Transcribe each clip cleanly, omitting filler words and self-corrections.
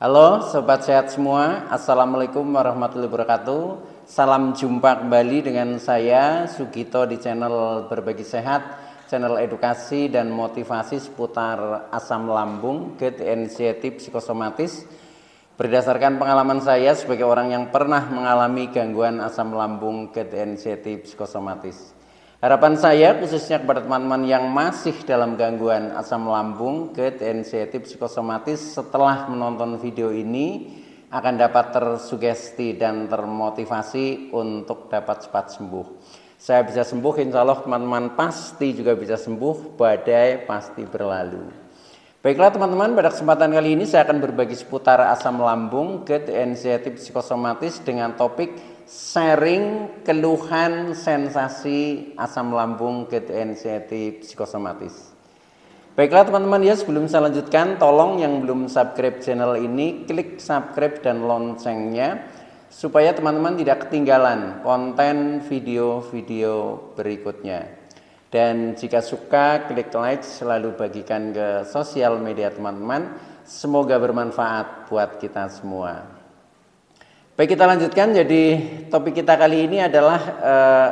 Halo Sobat Sehat semua, Assalamualaikum warahmatullahi wabarakatuh. Salam jumpa kembali dengan saya Sugito di channel Berbagi Sehat, channel edukasi dan motivasi seputar asam lambung, GERD, anxiety, psikosomatis. Berdasarkan pengalaman saya sebagai orang yang pernah mengalami gangguan asam lambung, GERD, anxiety, psikosomatis. Harapan saya khususnya kepada teman-teman yang masih dalam gangguan asam lambung, GERD, anxiety, psikosomatis setelah menonton video ini akan dapat tersugesti dan termotivasi untuk dapat cepat sembuh. Saya bisa sembuh, insya Allah teman-teman pasti juga bisa sembuh, badai pasti berlalu. Baiklah teman-teman, pada kesempatan kali ini saya akan berbagi seputar asam lambung, GERD, anxiety, psikosomatis dengan topik sharing keluhan sensasi asam lambung, GERD, anxiety, psikosomatis. Baiklah teman-teman ya, sebelum saya lanjutkan, tolong yang belum subscribe channel ini klik subscribe dan loncengnya supaya teman-teman tidak ketinggalan konten video-video berikutnya. Dan jika suka, klik like, selalu bagikan ke sosial media teman-teman. Semoga bermanfaat buat kita semua. Baik, kita lanjutkan. Jadi topik kita kali ini adalah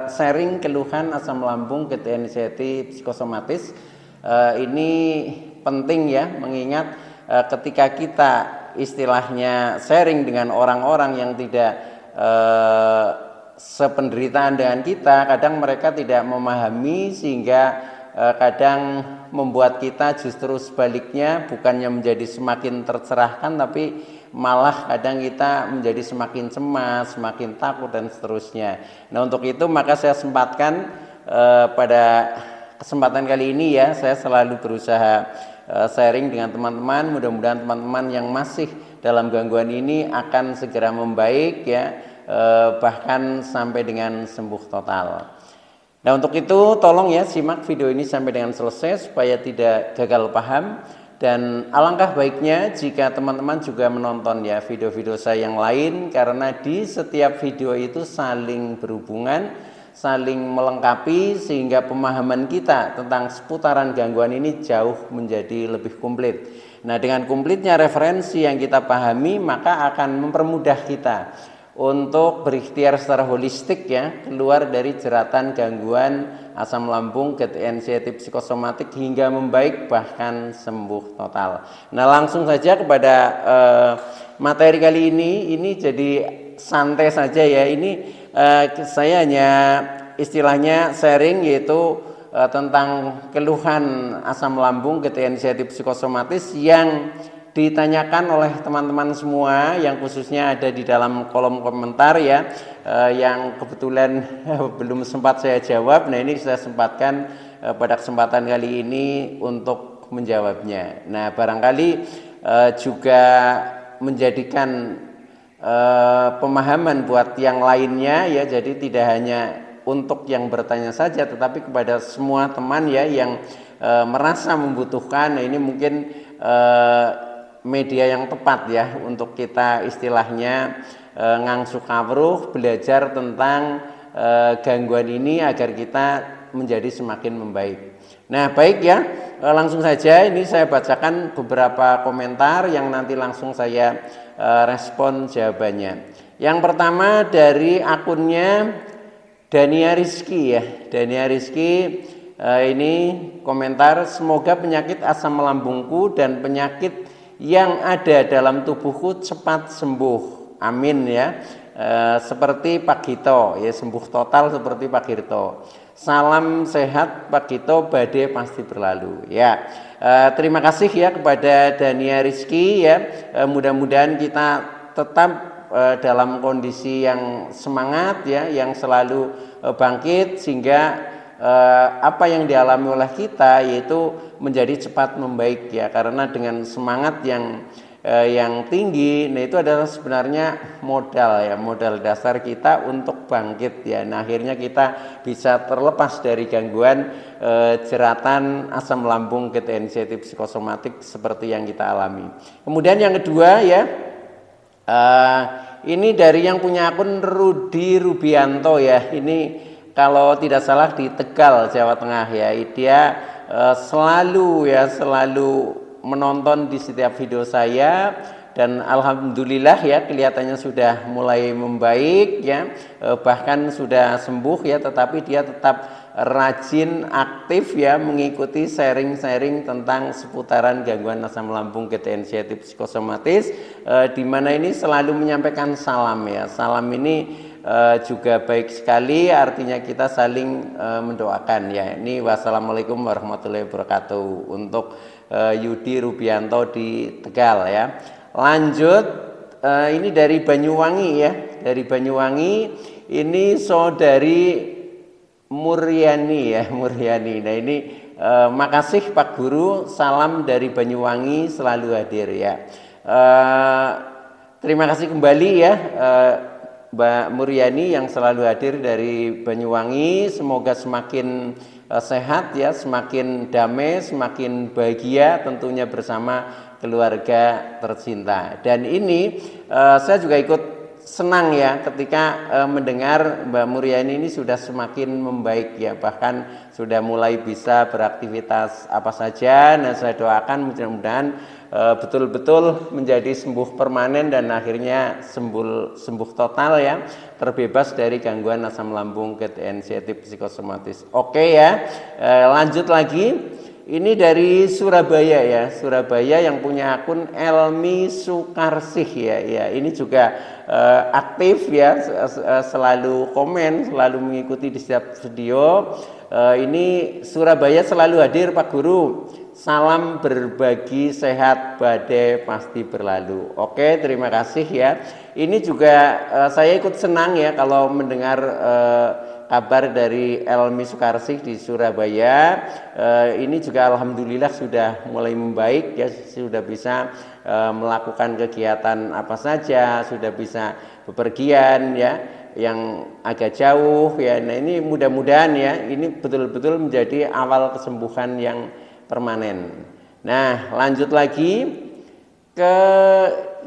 sharing keluhan asam lambung, GERD, anxiety, psikosomatis. Ini penting ya, mengingat ketika kita istilahnya sharing dengan orang-orang yang tidak sependeritaan dengan kita, kadang mereka tidak memahami sehingga kadang membuat kita justru sebaliknya bukannya menjadi semakin tercerahkan, tapi malah kadang kita menjadi semakin cemas, semakin takut dan seterusnya. Nah, untuk itu maka saya sempatkan pada kesempatan kali ini ya, saya selalu berusaha sharing dengan teman-teman. Mudah-mudahan teman-teman yang masih dalam gangguan ini akan segera membaik ya, bahkan sampai dengan sembuh total. Nah, untuk itu tolong ya simak video ini sampai dengan selesai supaya tidak gagal paham. Dan alangkah baiknya jika teman-teman juga menonton ya video-video saya yang lain, karena di setiap video itu saling berhubungan, saling melengkapi sehingga pemahaman kita tentang seputaran gangguan ini jauh menjadi lebih komplit. Nah, dengan komplitnya referensi yang kita pahami maka akan mempermudah kita untuk berikhtiar secara holistik ya, keluar dari jeratan gangguan asam lambung, GERD, anxiety, psikosomatik hingga membaik bahkan sembuh total. Nah, langsung saja kepada materi kali ini jadi santai saja ya. Ini saya hanya istilahnya sharing, yaitu tentang keluhan asam lambung, GERD, anxiety, psikosomatis yang ditanyakan oleh teman-teman semua, yang khususnya ada di dalam kolom komentar ya, yang kebetulan belum sempat saya jawab. Nah, ini saya sempatkan pada kesempatan kali ini untuk menjawabnya. Nah, barangkali juga menjadikan pemahaman buat yang lainnya ya, jadi tidak hanya untuk yang bertanya saja, tetapi kepada semua teman ya yang merasa membutuhkan. Nah, ini mungkin media yang tepat ya untuk kita istilahnya ngangsu kawruh, belajar tentang gangguan ini agar kita menjadi semakin membaik. Nah, baik ya, langsung saja ini saya bacakan beberapa komentar yang nanti langsung saya respon jawabannya. Yang pertama dari akunnya Dania Rizky ya. Dania Rizky ini komentar, semoga penyakit asam lambungku dan penyakit yang ada dalam tubuhku cepat sembuh, amin ya. Seperti Pak Gito ya, sembuh total seperti Pak Gito. Salam sehat Pak Gito, badai pasti berlalu ya. Terima kasih ya kepada Dania Rizky ya. Mudah-mudahan kita tetap dalam kondisi yang semangat ya, yang selalu bangkit sehingga apa yang dialami oleh kita yaitu menjadi cepat membaik ya, karena dengan semangat yang tinggi, nah itu adalah sebenarnya modal ya, modal dasar kita untuk bangkit ya. Nah, akhirnya kita bisa terlepas dari gangguan jeratan asam lambung, GERD, anxiety, psikosomatik seperti yang kita alami. Kemudian yang kedua ya, ini dari yang punya akun Rudi Rubianto ya. Ini kalau tidak salah di Tegal, Jawa Tengah ya. Dia selalu menonton di setiap video saya dan alhamdulillah ya kelihatannya sudah mulai membaik ya, bahkan sudah sembuh ya, tetapi dia tetap rajin aktif ya mengikuti sharing-sharing tentang seputaran gangguan asam lambung anxiety psikosomatis, di mana ini selalu menyampaikan salam ya. Salam ini juga baik sekali, artinya kita saling mendoakan ya. Ini wassalamualaikum warahmatullahi wabarakatuh untuk Yudi Rubianto di Tegal ya. Lanjut, ini dari Banyuwangi ya, dari Banyuwangi ini saudari Muryani ya, Muryani. Nah ini makasih Pak Guru, salam dari Banyuwangi selalu hadir ya. Terima kasih kembali ya Mbak Muryani yang selalu hadir dari Banyuwangi. Semoga semakin sehat ya, semakin damai, semakin bahagia tentunya bersama keluarga tercinta. Dan ini saya juga ikut senang ya ketika mendengar Mbak Muryani ini sudah semakin membaik ya, bahkan sudah mulai bisa beraktivitas apa saja. Nah saya doakan mudah-mudahan betul-betul menjadi sembuh permanen dan akhirnya sembuh total ya, terbebas dari gangguan asam lambung anxiety psikosomatis. Oke ya, lanjut lagi. Ini dari Surabaya ya, Surabaya yang punya akun Elmi Sukarsih ya. Ya, ini juga aktif ya, selalu komen, selalu mengikuti di setiap video. Ini Surabaya selalu hadir Pak Guru. Salam berbagi sehat, badai pasti berlalu. Oke, terima kasih ya. Ini juga saya ikut senang ya kalau mendengar kabar dari Elmi Sukarsih di Surabaya. Ini juga alhamdulillah sudah mulai membaik ya, sudah bisa melakukan kegiatan apa saja, sudah bisa bepergian ya yang agak jauh ya. Nah ini mudah-mudahan ya ini betul-betul menjadi awal kesembuhan yang permanen. Nah lanjut lagi ke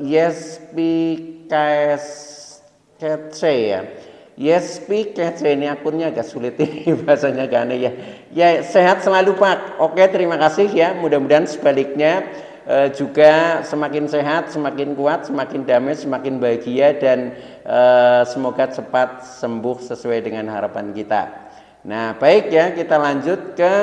YSPKSC ya. YSPKSC ini akunnya agak sulit ini bahasanya agak aneh ya. Ya sehat selalu Pak. Oke terima kasih ya. Mudah-mudahan sebaliknya juga semakin sehat, semakin kuat, semakin damai, semakin bahagia dan semoga cepat sembuh sesuai dengan harapan kita. Nah baik ya, kita lanjut ke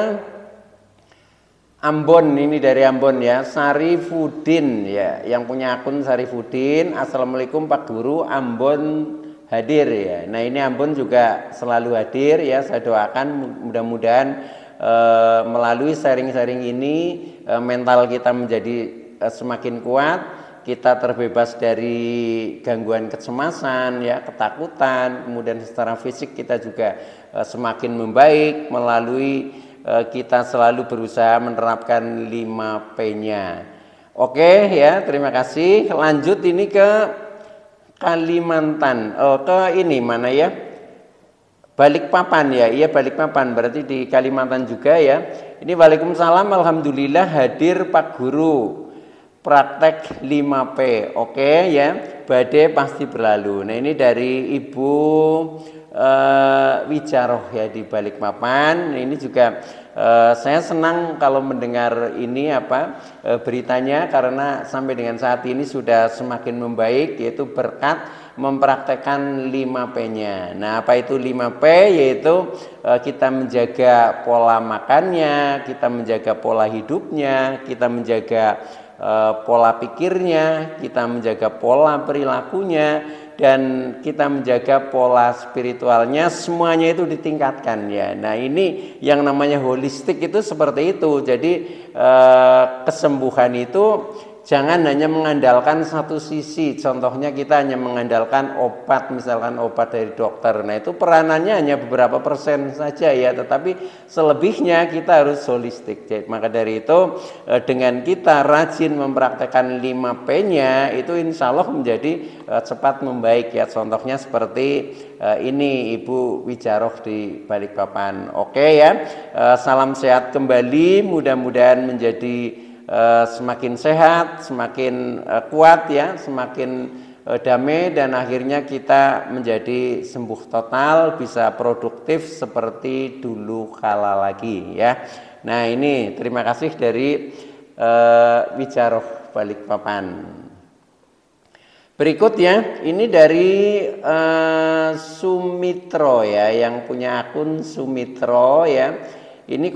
Ambon. Ini dari Ambon ya, Sarifudin ya, yang punya akun Sarifudin. Assalamualaikum Pak Guru, Ambon hadir ya. Nah ini Ambon juga selalu hadir ya. Saya doakan mudah-mudahan melalui sharing-sharing ini mental kita menjadi semakin kuat, kita terbebas dari gangguan kecemasan ya, ketakutan, kemudian secara fisik kita juga semakin membaik melalui kita selalu berusaha menerapkan 5P-nya. Oke ya, terima kasih. Lanjut ini ke Kalimantan. Ke ini mana ya? Balikpapan ya. Iya Balikpapan, berarti di Kalimantan juga ya. Ini waalaikumsalam, alhamdulillah hadir Pak Guru. Praktek 5P. Oke ya. Badai pasti berlalu. Nah, ini dari Ibu Wijaroh ya di Balikpapan. Ini juga saya senang kalau mendengar ini beritanya, karena sampai dengan saat ini sudah semakin membaik, yaitu berkat mempraktekkan 5P-nya. Nah, apa itu 5P? Yaitu kita menjaga pola makannya, kita menjaga pola hidupnya, kita menjaga pola pikirnya, kita menjaga pola perilakunya, dan kita menjaga pola spiritualnya, semuanya itu ditingkatkan ya. Nah ini yang namanya holistik itu seperti itu. Jadi kesembuhan itu jangan hanya mengandalkan satu sisi. Contohnya kita hanya mengandalkan obat, misalkan obat dari dokter. Nah itu peranannya hanya beberapa persen saja ya, tetapi selebihnya kita harus holistik. Jadi, maka dari itu dengan kita rajin mempraktekkan 5P-nya itu insya Allah menjadi cepat membaik ya. Contohnya seperti ini Ibu Wijaroh di Balikpapan. Oke ya, salam sehat kembali, mudah-mudahan menjadi semakin sehat, semakin kuat ya, semakin damai, dan akhirnya kita menjadi sembuh total, bisa produktif seperti dulu kala lagi ya. Nah ini terima kasih dari Wijaroh Balikpapan. Berikut ya, ini dari Sumitro ya, yang punya akun Sumitro ya. Ini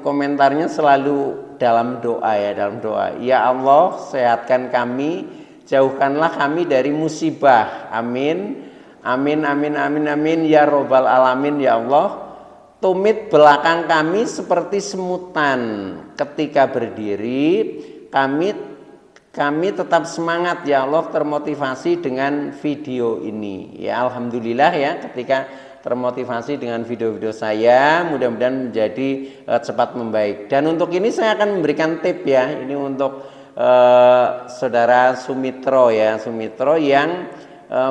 komentarnya selalu dalam doa ya, dalam doa. Ya Allah, sehatkan kami, jauhkanlah kami dari musibah. Amin. Amin amin amin amin ya robbal alamin ya Allah. Tumit belakang kami seperti semutan. Ketika berdiri, kami tetap semangat ya Allah, termotivasi dengan video ini. Ya alhamdulillah ya, ketika termotivasi dengan video-video saya, mudah-mudahan menjadi cepat membaik. Dan untuk ini saya akan memberikan tip ya, ini untuk saudara Sumitro ya, Sumitro yang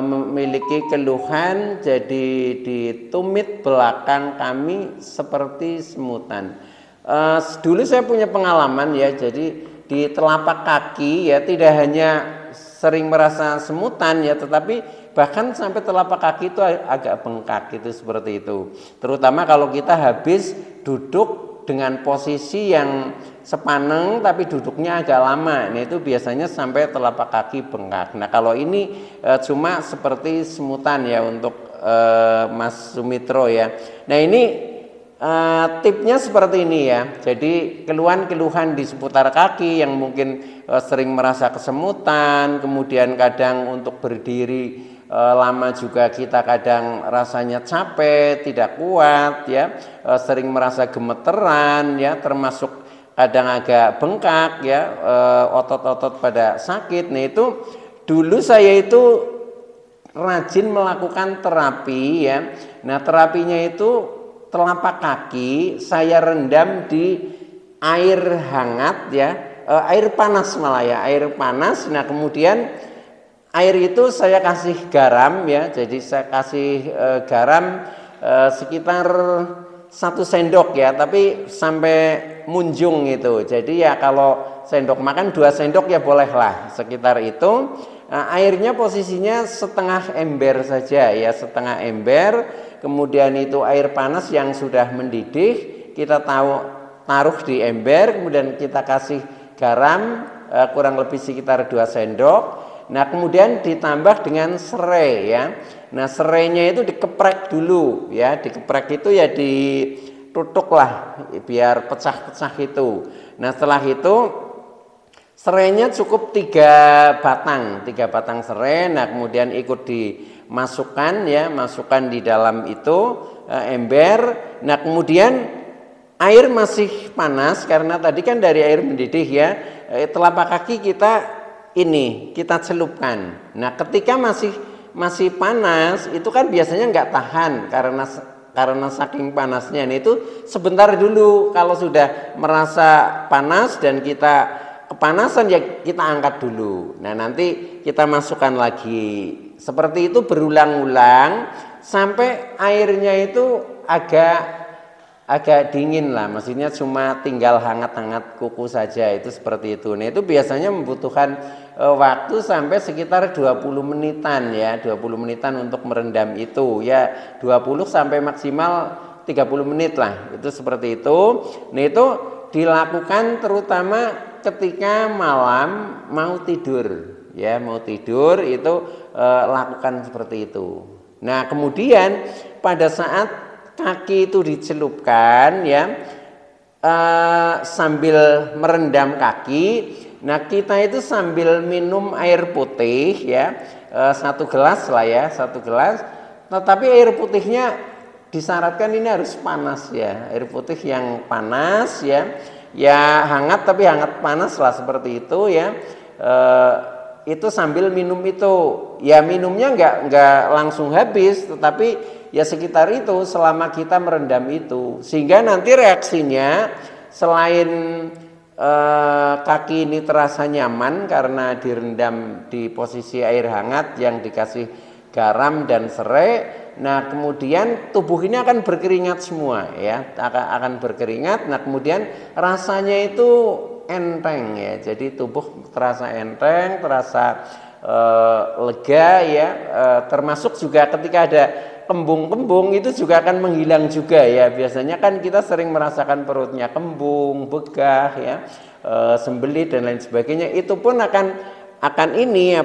memiliki keluhan jadi ditumit belakang kami seperti semutan. Dulu saya punya pengalaman ya, jadi di telapak kaki ya tidak hanya sering merasa semutan ya, tetapi bahkan sampai telapak kaki itu agak bengkak itu, seperti itu. Terutama kalau kita habis duduk dengan posisi yang sepaneng tapi duduknya agak lama, nah itu biasanya sampai telapak kaki bengkak. Nah kalau ini cuma seperti semutan ya untuk Mas Sumitro ya. Nah ini tipnya seperti ini ya. Jadi keluhan-keluhan di seputar kaki yang mungkin sering merasa kesemutan, kemudian kadang untuk berdiri lama juga kita kadang rasanya capek, tidak kuat ya, sering merasa gemeteran ya, termasuk kadang agak bengkak ya, otot-otot pada sakit. Nah itu dulu saya itu rajin melakukan terapi ya. Nah terapinya itu telapak kaki saya rendam di air hangat ya, air panas malah ya, air panas. Nah kemudian air itu saya kasih garam ya, jadi saya kasih garam sekitar 1 sendok ya, tapi sampai munjung itu. Jadi ya kalau sendok makan 2 sendok ya bolehlah sekitar itu. Airnya posisinya setengah ember saja ya, setengah ember. Kemudian itu air panas yang sudah mendidih kita taruh di ember, kemudian kita kasih garam kurang lebih sekitar 2 sendok. Nah kemudian ditambah dengan serai ya. Nah serainya itu dikeprek dulu ya, dikeprek itu ya ditutuk lah biar pecah-pecah itu. Nah setelah itu serainya cukup 3 batang serai. Nah kemudian ikut dimasukkan ya, masukkan di dalam itu ember. Nah kemudian air masih panas karena tadi kan dari air mendidih ya, telapak kaki kita celupkan. Nah ketika masih panas itu kan biasanya nggak tahan karena saking panasnya. Nah itu sebentar dulu, kalau sudah merasa panas dan kita kepanasan ya kita angkat dulu. Nah nanti kita masukkan lagi. Seperti itu berulang-ulang sampai airnya itu agak dingin lah, maksudnya cuma tinggal hangat-hangat kuku saja, itu seperti itu. Nah itu biasanya membutuhkan waktu sampai sekitar 20 menitan ya, 20 menitan untuk merendam itu ya, 20 sampai maksimal 30 menit lah, itu seperti itu. Nah itu dilakukan terutama ketika malam mau tidur ya, mau tidur itu lakukan seperti itu. Nah kemudian pada saat kaki itu dicelupkan ya, sambil merendam kaki. Nah kita itu sambil minum air putih ya, 1 gelas lah ya, 1 gelas. Tetapi air putihnya disyaratkan ini harus panas ya, air putih yang panas ya, ya hangat tapi hangat panas lah seperti itu ya. Itu sambil minum itu ya, minumnya nggak langsung habis, tetapi ya sekitar itu selama kita merendam itu, sehingga nanti reaksinya selain kaki ini terasa nyaman karena direndam di posisi air hangat yang dikasih garam dan serai. Nah kemudian tubuh ini akan berkeringat semua ya, akan berkeringat. Nah kemudian rasanya itu enteng ya, jadi tubuh terasa enteng, terasa lega ya, termasuk juga ketika ada kembung-kembung itu juga akan menghilang juga ya. Biasanya kan kita sering merasakan perutnya kembung, begah ya, sembelit dan lain sebagainya. Itu pun akan ini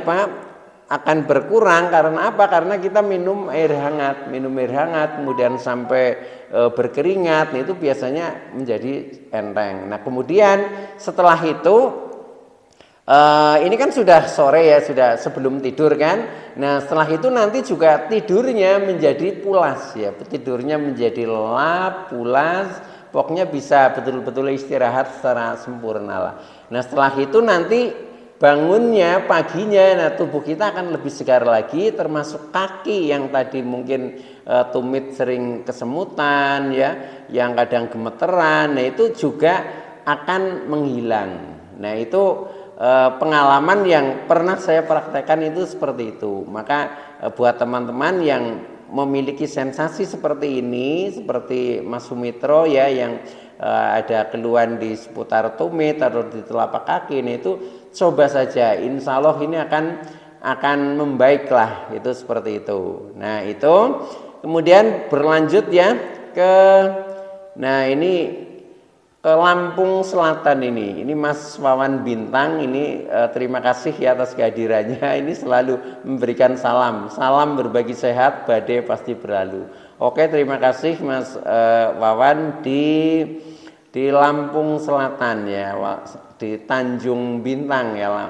akan berkurang. Karena apa? Karena kita minum air hangat, kemudian sampai berkeringat, itu biasanya menjadi enteng. Nah kemudian setelah itu ini kan sudah sore ya, sudah sebelum tidur kan. Nah setelah itu nanti juga tidurnya menjadi pulas ya, tidurnya menjadi lelap, pulas, pokoknya bisa betul-betul istirahat secara sempurna lah. Nah setelah itu nanti bangunnya paginya, nah tubuh kita akan lebih segar lagi, termasuk kaki yang tadi mungkin tumit sering kesemutan ya, yang kadang gemeteran, nah itu juga akan menghilang. Nah itu pengalaman yang pernah saya praktekkan itu seperti itu. Maka buat teman-teman yang memiliki sensasi seperti ini, seperti Mas Sumitro ya, yang ada keluhan di seputar tumit atau di telapak kaki, ini itu coba saja, insya Allah ini akan membaiklah, itu seperti itu. Nah itu kemudian berlanjut ya ke, nah ini ke Lampung Selatan ini Mas Wawan Bintang ini terima kasih ya atas kehadirannya. Ini selalu memberikan salam berbagi sehat, badai pasti berlalu. Oke, terima kasih Mas Wawan di Lampung Selatan ya, di Tanjung Bintang ya,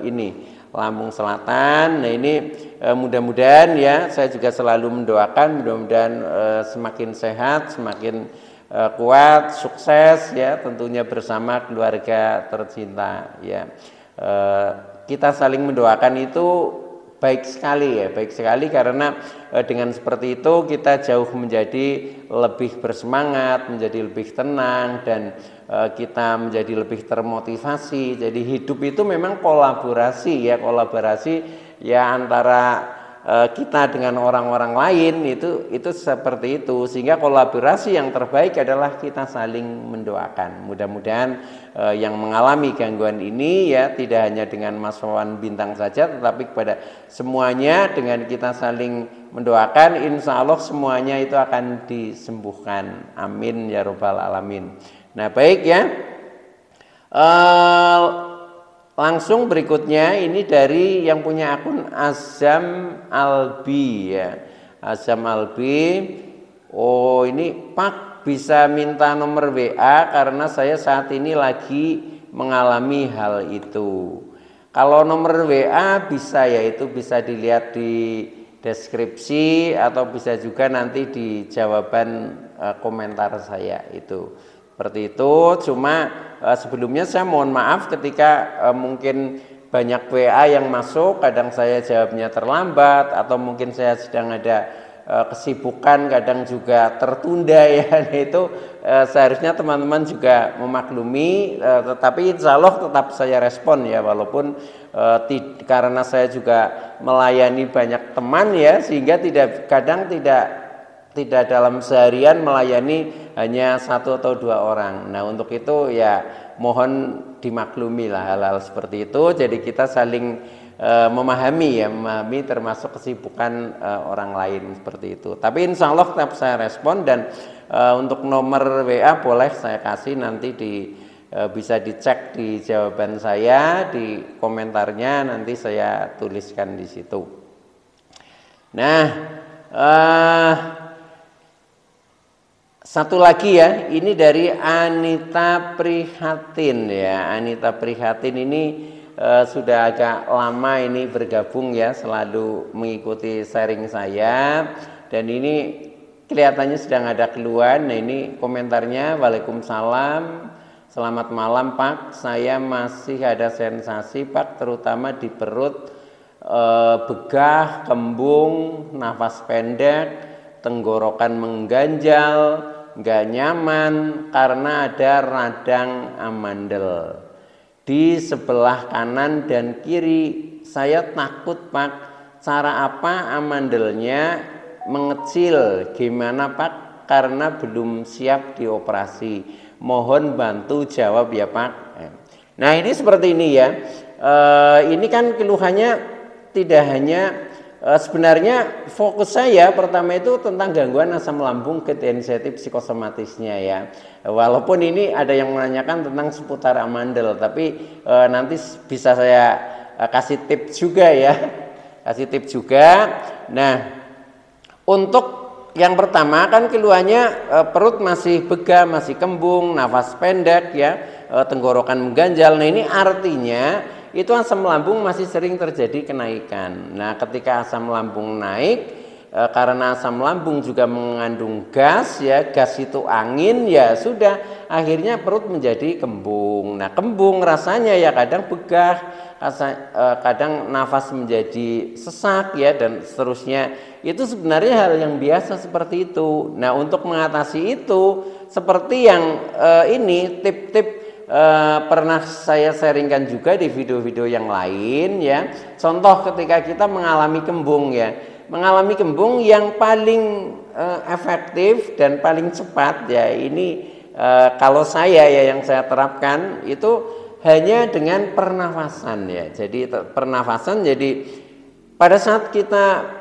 ini Lampung Selatan. Nah ini mudah-mudahan ya, saya juga selalu mendoakan mudah-mudahan semakin sehat, semakin kuat, sukses ya, tentunya bersama keluarga tercinta ya. Kita saling mendoakan itu baik sekali ya, baik sekali, karena dengan seperti itu kita jauh menjadi lebih bersemangat, menjadi lebih tenang, dan kita menjadi lebih termotivasi. Jadi hidup itu memang kolaborasi ya antara kita dengan orang-orang lain, itu seperti itu, sehingga kolaborasi yang terbaik adalah kita saling mendoakan. Mudah-mudahan yang mengalami gangguan ini ya tidak hanya dengan Mas Wawan Bintang saja, tetapi kepada semuanya dengan kita saling mendoakan, insya Allah semuanya itu akan disembuhkan. Amin ya robbal alamin. Nah baik ya, langsung berikutnya ini dari yang punya akun Azam Albi ya. Azam Albi, oh ini Pak bisa minta nomor WA karena saya saat ini lagi mengalami hal itu. Kalau nomor WA bisa ya, itu bisa dilihat di deskripsi atau bisa juga nanti di jawaban komentar saya itu. Seperti itu. Cuma sebelumnya saya mohon maaf ketika mungkin banyak WA yang masuk, kadang saya jawabnya terlambat atau mungkin saya sedang ada kesibukan, kadang juga tertunda ya. Nah, itu seharusnya teman-teman juga memaklumi, tetapi insya Allah tetap saya respon ya, walaupun karena saya juga melayani banyak teman ya, sehingga kadang tidak dalam seharian melayani hanya 1 atau 2 orang. Nah untuk itu ya mohon dimaklumi lah hal-hal seperti itu. Jadi kita saling memahami termasuk kesibukan orang lain seperti itu. Tapi insya Allah tetap saya respon, dan untuk nomor WA boleh saya kasih nanti bisa dicek di jawaban saya, di komentarnya nanti saya tuliskan di situ. Nah satu lagi ya, ini dari Anita Prihatin ya. Anita Prihatin ini sudah agak lama ini bergabung ya, selalu mengikuti sharing saya, dan ini kelihatannya sedang ada keluhan. Nah ini komentarnya, Waalaikumsalam, selamat malam Pak, saya masih ada sensasi Pak, terutama di perut, begah, kembung, nafas pendek, tenggorokan mengganjal, nggak nyaman karena ada radang amandel di sebelah kanan dan kiri. Saya takut Pak, cara apa amandelnya mengecil, gimana Pak, karena belum siap dioperasi, mohon bantu jawab ya Pak. Nah ini seperti ini ya, ini kan keluhannya tidak hanya sebenarnya fokus saya pertama itu tentang gangguan asam lambung ketensiatif psikosomatisnya ya. Walaupun ini ada yang menanyakan tentang seputar amandel, tapi nanti bisa saya kasih tips juga ya. kasih tips juga. Nah, untuk yang pertama kan keluhannya perut masih bega, masih kembung, nafas pendek ya, tenggorokan mengganjal. Nah, ini artinya itu asam lambung masih sering terjadi kenaikan. Nah, ketika asam lambung naik, karena asam lambung juga mengandung gas ya, gas itu angin ya, sudah akhirnya perut menjadi kembung. Nah, kembung rasanya ya kadang begah, kadang nafas menjadi sesak ya, dan seterusnya. Itu sebenarnya hal yang biasa seperti itu. Nah, untuk mengatasi itu seperti yang ini tip-tip pernah saya sharingkan juga di video-video yang lain ya. Contoh ketika kita mengalami kembung ya, mengalami kembung yang paling efektif dan paling cepat ya, ini kalau saya ya yang saya terapkan itu hanya dengan pernafasan ya. Jadi pernafasan, jadi pada saat kita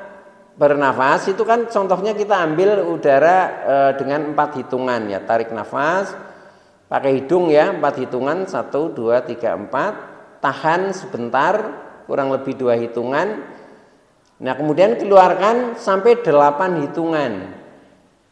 bernafas itu kan contohnya kita ambil udara dengan 4 hitungan ya, tarik nafas pakai hidung ya, 4 hitungan, 1, 2, 3, 4, tahan sebentar kurang lebih 2 hitungan. Nah, kemudian keluarkan sampai 8 hitungan.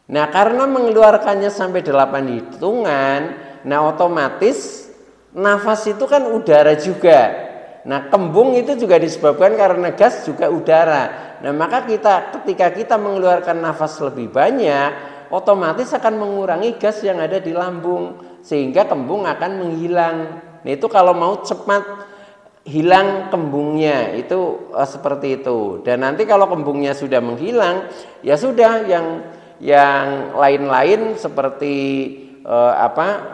Nah, karena mengeluarkannya sampai 8 hitungan, nah otomatis nafas itu kan udara juga. Nah, kembung itu juga disebabkan karena gas juga udara. Nah, maka ketika kita mengeluarkan nafas lebih banyak, otomatis akan mengurangi gas yang ada di lambung, sehingga kembung akan menghilang. Nah, itu kalau mau cepat hilang kembungnya itu seperti itu. Dan nanti kalau kembungnya sudah menghilang, ya sudah yang lain-lain seperti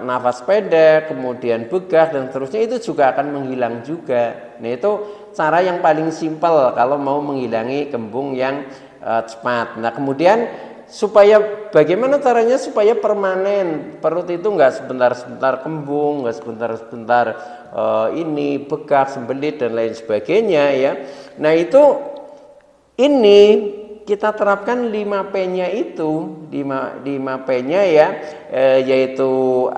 nafas pendek, kemudian begah dan seterusnya itu juga akan menghilang juga. Nah, itu cara yang paling simpel kalau mau menghilangi kembung yang cepat. Nah, kemudian bagaimana caranya supaya permanen perut itu nggak sebentar-sebentar kembung, nggak sebentar-sebentar ini begah, sembelit dan lain sebagainya ya. Nah, ini kita terapkan 5P-nya itu, 5P-nya ya, yaitu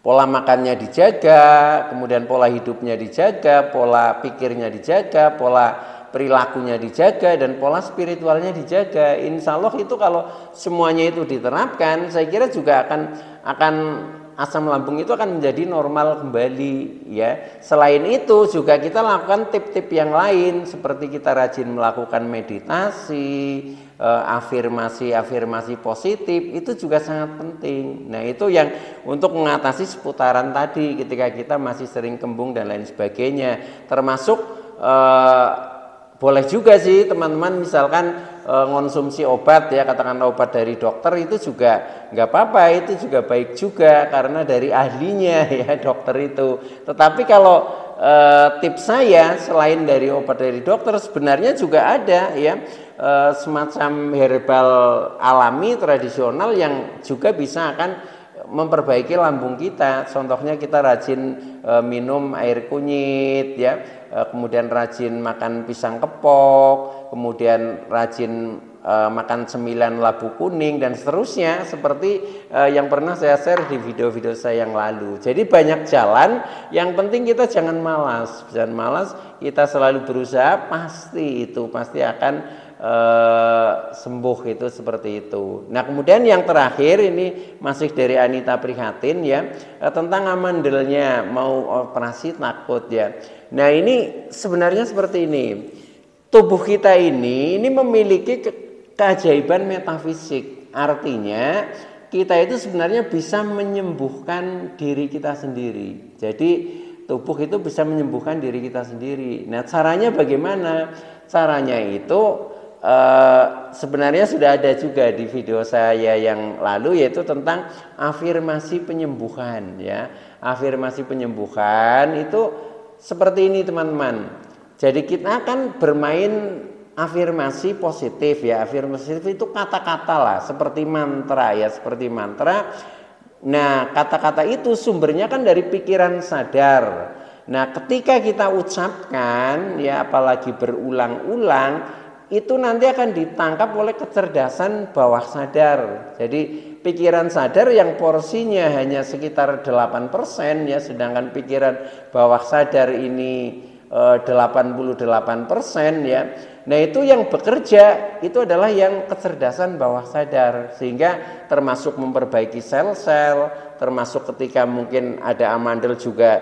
pola makannya dijaga, kemudian pola hidupnya dijaga, pola pikirnya dijaga, pola perilakunya dijaga, dan pola spiritualnya dijaga. Insya Allah itu kalau semuanya itu diterapkan, saya kira juga akan asam lambung itu akan menjadi normal kembali ya. Selain itu juga kita lakukan tip-tip yang lain, seperti kita rajin melakukan meditasi, afirmasi positif, itu juga sangat penting. Nah, itu yang untuk mengatasi seputaran tadi ketika kita masih sering kembung dan lain sebagainya. Termasuk boleh juga sih teman-teman misalkan ngonsumsi obat ya, katakan obat dari dokter itu juga nggak apa-apa, itu juga baik juga karena dari ahlinya ya dokter itu. Tetapi kalau tips saya selain dari obat dari dokter sebenarnya juga ada ya semacam herbal alami tradisional yang juga bisa akan memperbaiki lambung kita. Contohnya kita rajin minum air kunyit ya, kemudian rajin makan pisang kepok, kemudian rajin makan cemilan labu kuning dan seterusnya, seperti yang pernah saya share di video-video saya yang lalu. Jadi banyak jalan, yang penting kita jangan malas, kita selalu berusaha, pasti akan sembuh, itu seperti itu. Nah, kemudian yang terakhir ini masih dari Anita Prihatin ya, tentang amandelnya, mau operasi takut ya. Nah, ini sebenarnya seperti ini, tubuh kita ini memiliki keajaiban metafisik, artinya kita itu sebenarnya bisa menyembuhkan diri kita sendiri. Jadi tubuh itu bisa menyembuhkan diri kita sendiri. Nah, caranya bagaimana? Caranya itu sebenarnya sudah ada juga di video saya yang lalu, yaitu tentang afirmasi penyembuhan ya. Afirmasi penyembuhan itu seperti ini teman-teman. Jadi kita akan bermain afirmasi positif ya. Afirmasi itu kata-kata lah, seperti mantra ya, seperti mantra. Nah, kata-kata itu sumbernya kan dari pikiran sadar. Nah, ketika kita ucapkan ya, apalagi berulang-ulang, itu nanti akan ditangkap oleh kecerdasan bawah sadar. Jadi pikiran sadar yang porsinya hanya sekitar 8% ya, sedangkan pikiran bawah sadar ini 88% ya. Nah itu yang bekerja itu adalah yang kecerdasan bawah sadar, sehingga termasuk memperbaiki sel-sel, termasuk ketika mungkin ada amandel juga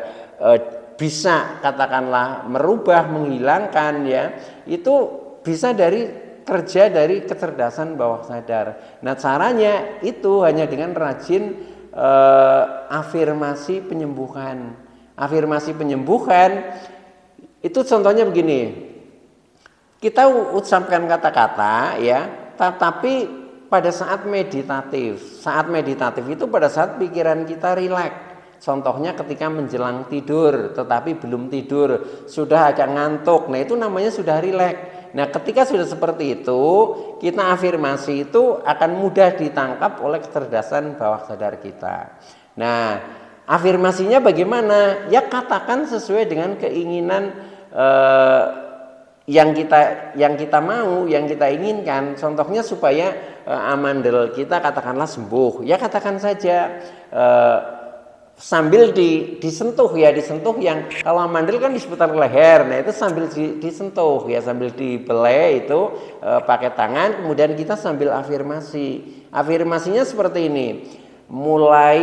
bisa katakanlah merubah, menghilangkan ya, itu bisa kerja dari kecerdasan bawah sadar. Nah caranya itu hanya dengan rajin afirmasi penyembuhan. Afirmasi penyembuhan itu contohnya begini, kita ucapkan kata-kata ya, tetapi pada saat meditatif itu pada saat pikiran kita rileks. Contohnya ketika menjelang tidur tetapi belum tidur, sudah agak ngantuk, nah itu namanya sudah rileks. Nah ketika sudah seperti itu, kita afirmasi itu akan mudah ditangkap oleh kecerdasan bawah sadar kita. Nah afirmasinya bagaimana? Ya katakan sesuai dengan keinginan yang kita mau, yang kita inginkan. Contohnya supaya amandel kita katakanlah sembuh, ya katakan saja sambil disentuh yang kalau amandel kan di seputar leher, nah itu sambil disentuh ya, sambil dibelai itu pakai tangan, kemudian kita sambil afirmasinya seperti ini. Mulai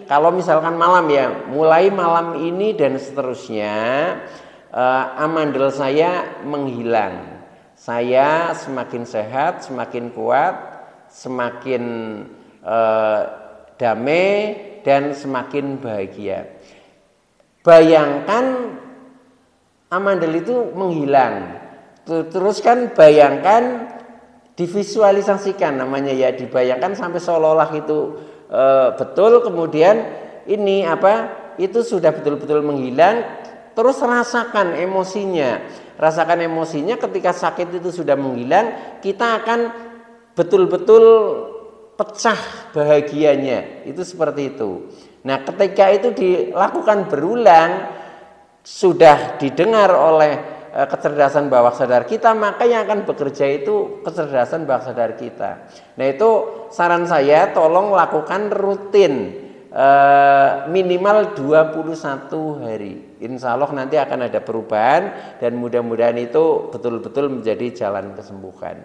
kalau misalkan malam ya, mulai malam ini dan seterusnya amandel saya menghilang, saya semakin sehat, semakin kuat, semakin damai dan semakin bahagia. Bayangkan amandel itu menghilang, terus kan bayangkan, divisualisasikan namanya ya, dibayangkan sampai seolah-olah itu betul, kemudian ini itu sudah betul-betul menghilang. Terus rasakan emosinya ketika sakit itu sudah menghilang, kita akan betul-betul pecah bahagianya, itu seperti itu. Nah ketika itu dilakukan berulang, sudah didengar oleh kecerdasan bawah sadar kita, maka yang akan bekerja itu kecerdasan bawah sadar kita. Nah itu saran saya, tolong lakukan rutin minimal 21 hari. Insya Allah nanti akan ada perubahan, dan mudah-mudahan itu betul-betul menjadi jalan kesembuhan.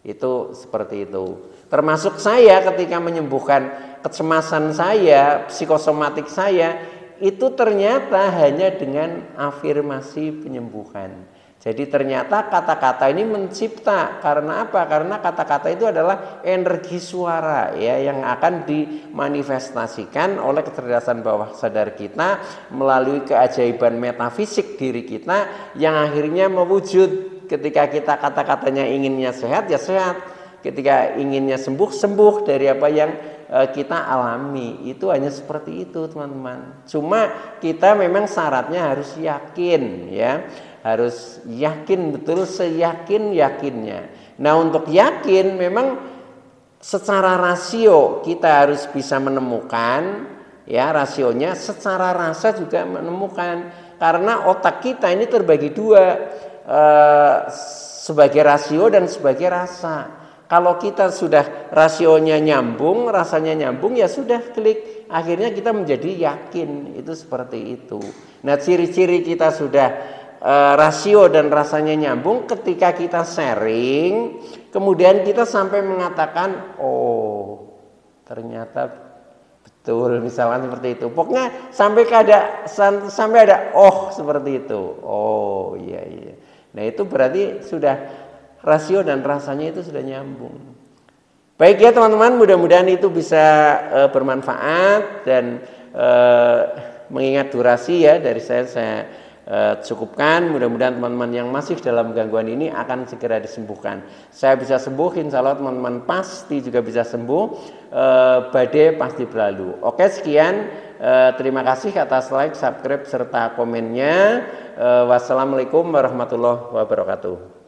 Itu seperti itu. Termasuk saya ketika menyembuhkan kecemasan saya, psikosomatik saya, itu ternyata hanya dengan afirmasi penyembuhan. Jadi ternyata kata-kata ini mencipta. Karena apa? Karena kata-kata itu adalah energi suara ya, yang akan dimanifestasikan oleh kecerdasan bawah sadar kita melalui keajaiban metafisik diri kita, yang akhirnya mewujud. Ketika kita kata-katanya inginnya sehat ya sehat, ketika inginnya sembuh dari apa yang kita alami. Itu hanya seperti itu teman-teman. Cuma kita memang syaratnya harus yakin ya, harus yakin betul, seyakin-yakinnya. Nah untuk yakin memang secara rasio kita harus bisa menemukan ya, rasionya, secara rasa juga menemukan, karena otak kita ini terbagi dua, sebagai rasio dan sebagai rasa. Kalau kita sudah rasionya nyambung, rasanya nyambung, ya sudah klik, akhirnya kita menjadi yakin. Itu seperti itu. Nah ciri-ciri kita sudah rasio dan rasanya nyambung ketika kita sharing, kemudian kita sampai mengatakan, oh ternyata betul, misalkan seperti itu. Pokoknya sampai ada oh seperti itu. Oh iya. Nah itu berarti sudah rasio dan rasanya itu sudah nyambung. Baik ya teman-teman, mudah-mudahan itu bisa bermanfaat, dan mengingat durasi ya dari saya cukupkan. Mudah-mudahan teman-teman yang masih dalam gangguan ini akan segera disembuhkan. Saya bisa sembuh, insya Allah teman-teman pasti juga bisa sembuh. Badai pasti berlalu. Oke, sekian. Terima kasih atas like, subscribe serta komennya. Wassalamualaikum warahmatullahi wabarakatuh.